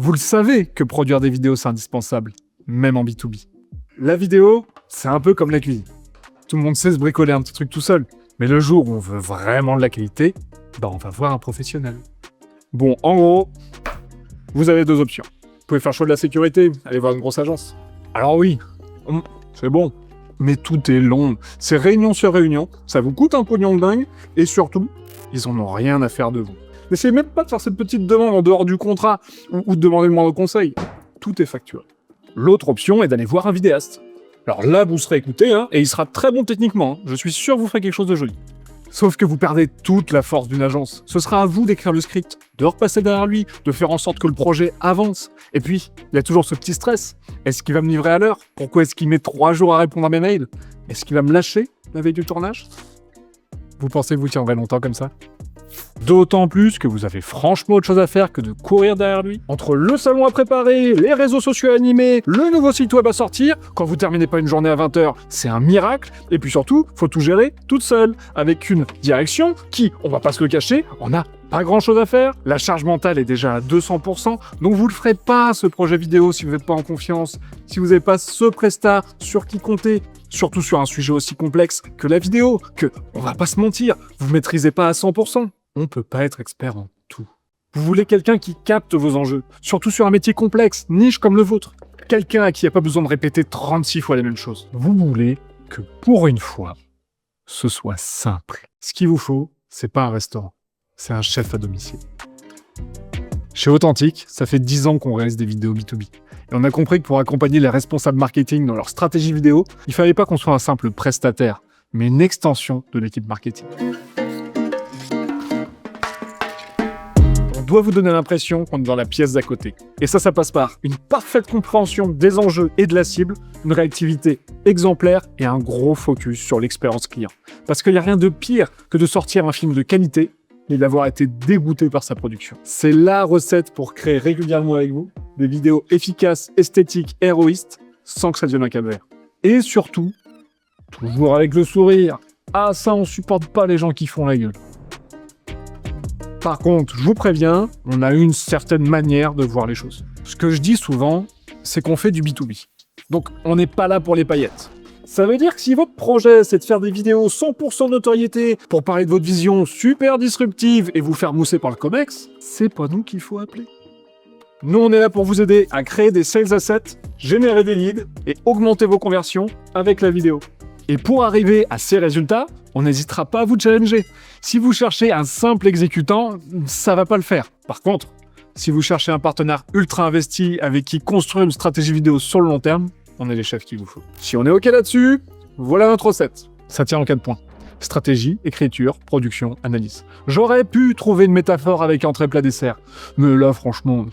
Vous le savez que produire des vidéos, c'est indispensable, même en B2B. La vidéo, c'est un peu comme la cuisine. Tout le monde sait se bricoler un petit truc tout seul. Mais le jour où on veut vraiment de la qualité, on va voir un professionnel. Bon, en gros, vous avez deux options. Vous pouvez faire choix de la sécurité, aller voir une grosse agence. Alors oui, c'est bon, mais tout est long. C'est réunion sur réunion, ça vous coûte un pognon de dingue, et surtout, ils en ont rien à faire de vous. N'essayez même pas de faire cette petite demande en dehors du contrat, ou de demander le moindre conseil. Tout est facturé. L'autre option est d'aller voir un vidéaste. Alors là, vous serez écouté, et il sera très bon techniquement. Je suis sûr que vous ferez quelque chose de joli. Sauf que vous perdez toute la force d'une agence. Ce sera à vous d'écrire le script, de repasser derrière lui, de faire en sorte que le projet avance. Et puis, il y a toujours ce petit stress. Est-ce qu'il va me livrer à l'heure? Pourquoi est-ce qu'il met 3 jours à répondre à mes mails? Est-ce qu'il va me lâcher la veille du tournage? Vous pensez que vous tiendrez longtemps comme ça? D'autant plus que vous avez franchement autre chose à faire que de courir derrière lui. Entre le salon à préparer, les réseaux sociaux à animer, le nouveau site web à sortir, quand vous terminez pas une journée à 20h, c'est un miracle. Et puis surtout, faut tout gérer toute seule, avec une direction qui, on va pas se le cacher, on a pas grand chose à faire. La charge mentale est déjà à 200%, donc vous le ferez pas ce projet vidéo si vous n'êtes pas en confiance, si vous n'avez pas ce prestat sur qui compter. Surtout sur un sujet aussi complexe que la vidéo, que, on va pas se mentir, vous maîtrisez pas à 100%. On peut pas être expert en tout. Vous voulez quelqu'un qui capte vos enjeux, surtout sur un métier complexe, niche comme le vôtre. Quelqu'un à qui il n'y a pas besoin de répéter 36 fois les mêmes choses. Vous voulez que, pour une fois, ce soit simple. Ce qu'il vous faut, c'est pas un restaurant, c'est un chef à domicile. Chez Authentique, ça fait 10 ans qu'on réalise des vidéos B2B. Et on a compris que pour accompagner les responsables marketing dans leur stratégie vidéo, il fallait pas qu'on soit un simple prestataire, mais une extension de l'équipe marketing. On doit vous donner l'impression qu'on est dans la pièce d'à côté. Et ça passe par une parfaite compréhension des enjeux et de la cible, une réactivité exemplaire et un gros focus sur l'expérience client. Parce qu'il n'y a rien de pire que de sortir un film de qualité et d'avoir été dégoûté par sa production. C'est la recette pour créer régulièrement avec vous des vidéos efficaces, esthétiques, héroïstes, sans que ça devienne un calvaire. Et surtout, toujours avec le sourire. Ah ça, on supporte pas les gens qui font la gueule. Par contre, je vous préviens, on a une certaine manière de voir les choses. Ce que je dis souvent, c'est qu'on fait du B2B. Donc, on n'est pas là pour les paillettes. Ça veut dire que si votre projet, c'est de faire des vidéos 100% de notoriété pour parler de votre vision super disruptive et vous faire mousser par le COMEX, c'est pas nous qu'il faut appeler. Nous, on est là pour vous aider à créer des sales assets, générer des leads et augmenter vos conversions avec la vidéo. Et pour arriver à ces résultats, on n'hésitera pas à vous challenger. Si vous cherchez un simple exécutant, ça va pas le faire. Par contre, si vous cherchez un partenaire ultra investi avec qui construire une stratégie vidéo sur le long terme, on est les chefs qu'il vous faut. Si on est OK là-dessus, voilà notre recette. Ça tient en 4 points. Stratégie, écriture, production, analyse. J'aurais pu trouver une métaphore avec entrée plat dessert, mais là franchement,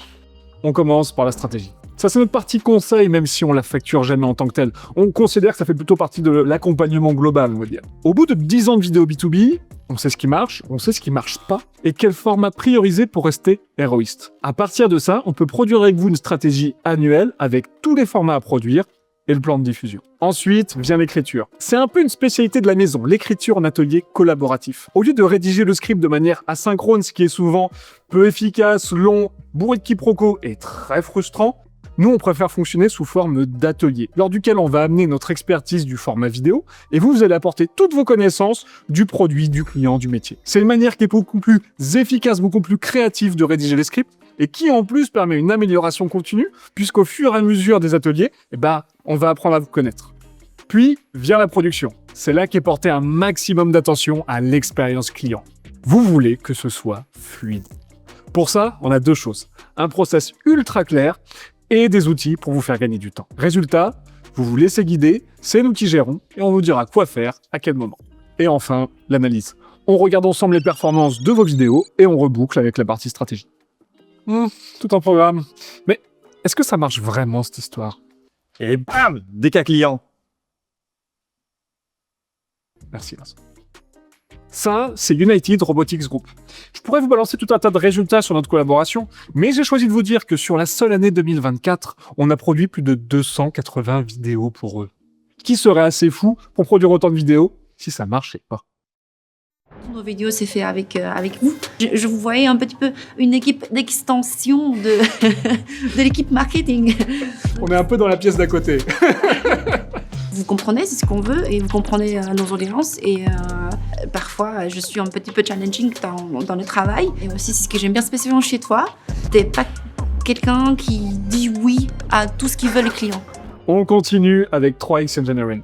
on commence par la stratégie. Ça c'est notre partie conseil, même si on la facture jamais en tant que telle. On considère que ça fait plutôt partie de l'accompagnement global, on va dire. Au bout de 10 ans de vidéo B2B, on sait ce qui marche, on sait ce qui marche pas, et quel format prioriser pour rester héroïste. À partir de ça, on peut produire avec vous une stratégie annuelle avec tous les formats à produire et le plan de diffusion. Ensuite vient l'écriture. C'est un peu une spécialité de la maison, l'écriture en atelier collaboratif. Au lieu de rédiger le script de manière asynchrone, ce qui est souvent peu efficace, long, bourré de quiproquos et très frustrant, nous, on préfère fonctionner sous forme d'atelier, lors duquel on va amener notre expertise du format vidéo, et vous allez apporter toutes vos connaissances du produit, du client, du métier. C'est une manière qui est beaucoup plus efficace, beaucoup plus créative de rédiger les scripts, et qui en plus permet une amélioration continue, puisqu'au fur et à mesure des ateliers, on va apprendre à vous connaître. Puis vient la production. C'est là qu'est porté un maximum d'attention à l'expérience client. Vous voulez que ce soit fluide. Pour ça, on a 2 choses. Un process ultra clair, et des outils pour vous faire gagner du temps. Résultat, vous vous laissez guider, c'est nous qui gérons, et on vous dira quoi faire, à quel moment. Et enfin, l'analyse. On regarde ensemble les performances de vos vidéos, et on reboucle avec la partie stratégie. Tout en programme. Mais est-ce que ça marche vraiment, cette histoire? Et bam, des cas clients. Merci, Vincent. Ça, c'est United Robotics Group. Je pourrais vous balancer tout un tas de résultats sur notre collaboration, mais j'ai choisi de vous dire que sur la seule année 2024, on a produit plus de 280 vidéos pour eux. Qui serait assez fou pour produire autant de vidéos si ça marchait pas? nos vidéos, c'est fait avec vous. Je vous voyais un petit peu une équipe d'extension de, de l'équipe marketing. On est un peu dans la pièce d'à côté. Vous comprenez, c'est ce qu'on veut, et vous comprenez nos audiences. Et parfois, je suis un petit peu challenging dans le travail. Et aussi, c'est ce que j'aime bien spécialement chez toi. T'es pas quelqu'un qui dit oui à tout ce qu'ils veulent les clients. On continue avec 3X Engineering.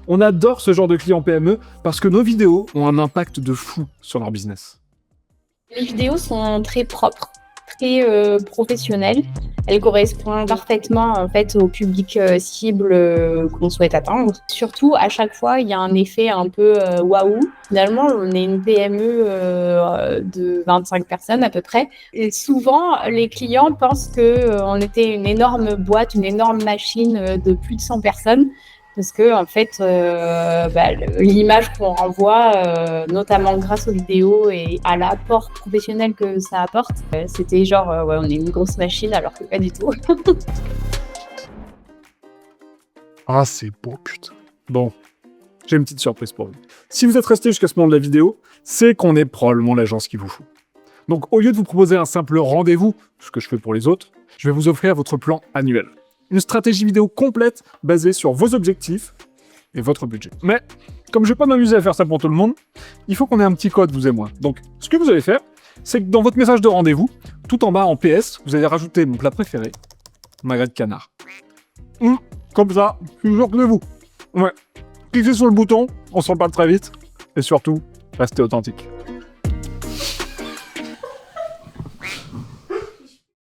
On adore ce genre de clients PME parce que nos vidéos ont un impact de fou sur leur business. Les vidéos sont très propres, très professionnelles. Elles correspondent parfaitement en fait au public cible qu'on souhaite atteindre. Surtout, à chaque fois, il y a un effet un peu waouh. Finalement, on est une PME de 25 personnes à peu près. Et souvent, les clients pensent qu'on était une énorme boîte, une énorme machine de plus de 100 personnes. Parce que en fait, l'image qu'on renvoie, notamment grâce aux vidéos et à l'apport professionnel que ça apporte, c'était genre on est une grosse machine alors que pas du tout. Ah, c'est beau, putain. Bon, j'ai une petite surprise pour vous. Si vous êtes resté jusqu'à ce moment de la vidéo, c'est qu'on est probablement l'agence qu'il vous faut. Donc, au lieu de vous proposer un simple rendez-vous, ce que je fais pour les autres, je vais vous offrir votre plan annuel. Une stratégie vidéo complète basée sur vos objectifs et votre budget. Mais, comme je vais pas m'amuser à faire ça pour tout le monde, il faut qu'on ait un petit code, vous et moi. Donc, ce que vous allez faire, c'est que dans votre message de rendez-vous, tout en bas en PS, vous allez rajouter mon plat préféré, magret de canard. Comme ça, je suis sûr que c'est vous. Ouais. Cliquez sur le bouton, on s'en parle très vite. Et surtout, restez authentique.